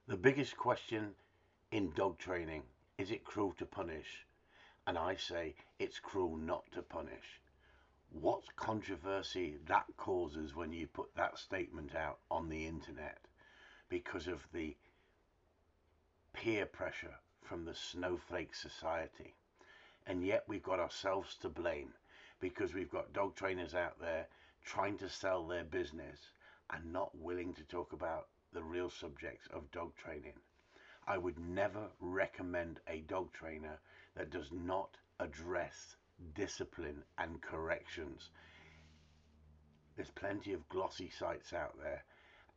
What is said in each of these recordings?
The biggest question in dog training, is it cruel to punish? And I say it's cruel not to punish. What controversy that causes when you put that statement out on the internet because of the peer pressure from the snowflake society. And yet we've got ourselves to blame because we've got dog trainers out there trying to sell their business and not willing to talk about the real subjects of dog training. I would never recommend a dog trainer that does not address discipline and corrections. There's plenty of glossy sites out there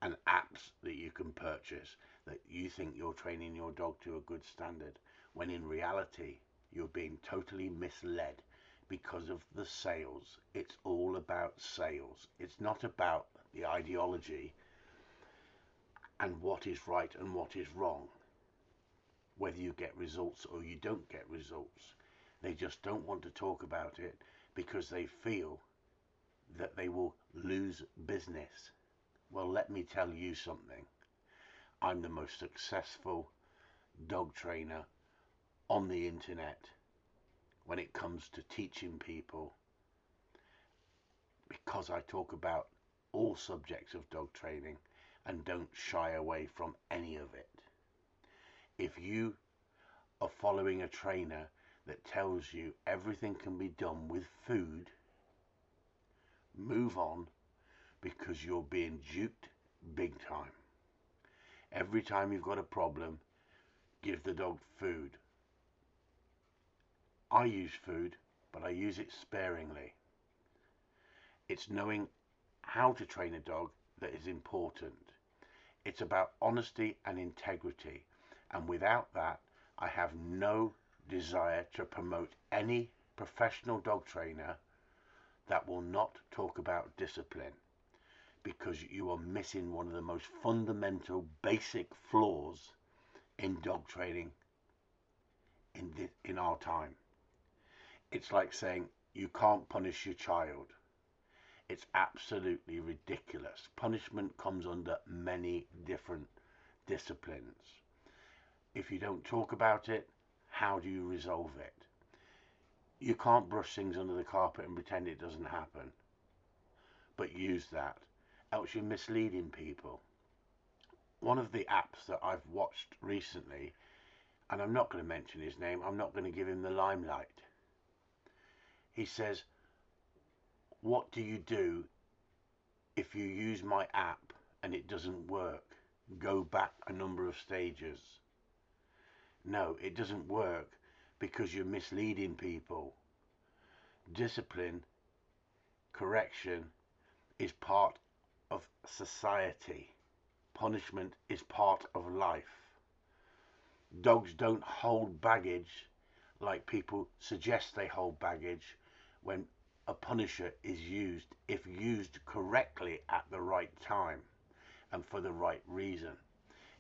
and apps that you can purchase that you think you're training your dog to a good standard, when in reality you're being totally misled because of the sales. It's all about sales. It's not about the ideology and what is right and what is wrong, whether you get results or you don't get results. They just don't want to talk about it because they feel that they will lose business. Well, let me tell you something. I'm the most successful dog trainer on the internet when it comes to teaching people, because I talk about all subjects of dog training and don't shy away from any of it. If you are following a trainer that tells you everything can be done with food, move on, because you're being duped big time. Every time you've got a problem, give the dog food. I use food, but I use it sparingly. It's knowing how to train a dog that is important. It's about honesty and integrity. And without that, I have no desire to promote any professional dog trainer that will not talk about discipline, because you are missing one of the most fundamental basic flaws in dog training in our time. It's like saying you can't punish your child. It's absolutely ridiculous. Punishment comes under many different disciplines. If you don't talk about it, how do you resolve it? You can't brush things under the carpet and pretend it doesn't happen, but use that, else you're misleading people. One of the apps that I've watched recently, and I'm not going to mention his name, I'm not going to give him the limelight. He says, what do you do if you use my app and it doesn't work? Go back a number of stages. No, it doesn't work because you're misleading people. Discipline, correction is part of society. Punishment is part of life. Dogs don't hold baggage like people suggest they hold baggage when a punisher is used, if used correctly at the right time and for the right reason.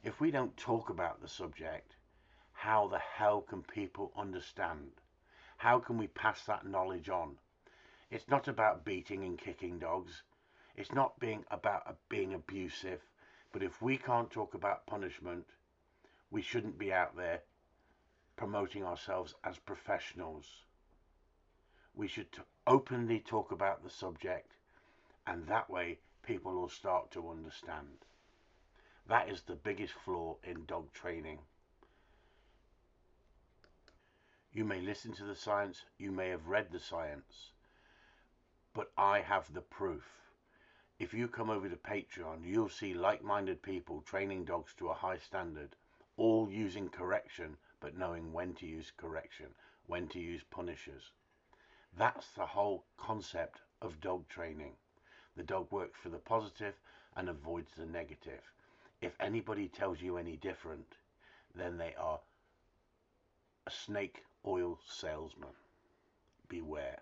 If we don't talk about the subject, how the hell can people understand? How can we pass that knowledge on? It's not about beating and kicking dogs. It's not about being abusive. But if we can't talk about punishment, we shouldn't be out there promoting ourselves as professionals. We should openly talk about the subject, and that way people will start to understand. That is the biggest flaw in dog training. You may listen to the science, you may have read the science, but I have the proof. If you come over to Patreon, you'll see like-minded people training dogs to a high standard, all using correction, but knowing when to use correction, when to use punishers. That's the whole concept of dog training. The dog works for the positive and avoids the negative. If anybody tells you any different, then they are a snake oil salesman. Beware.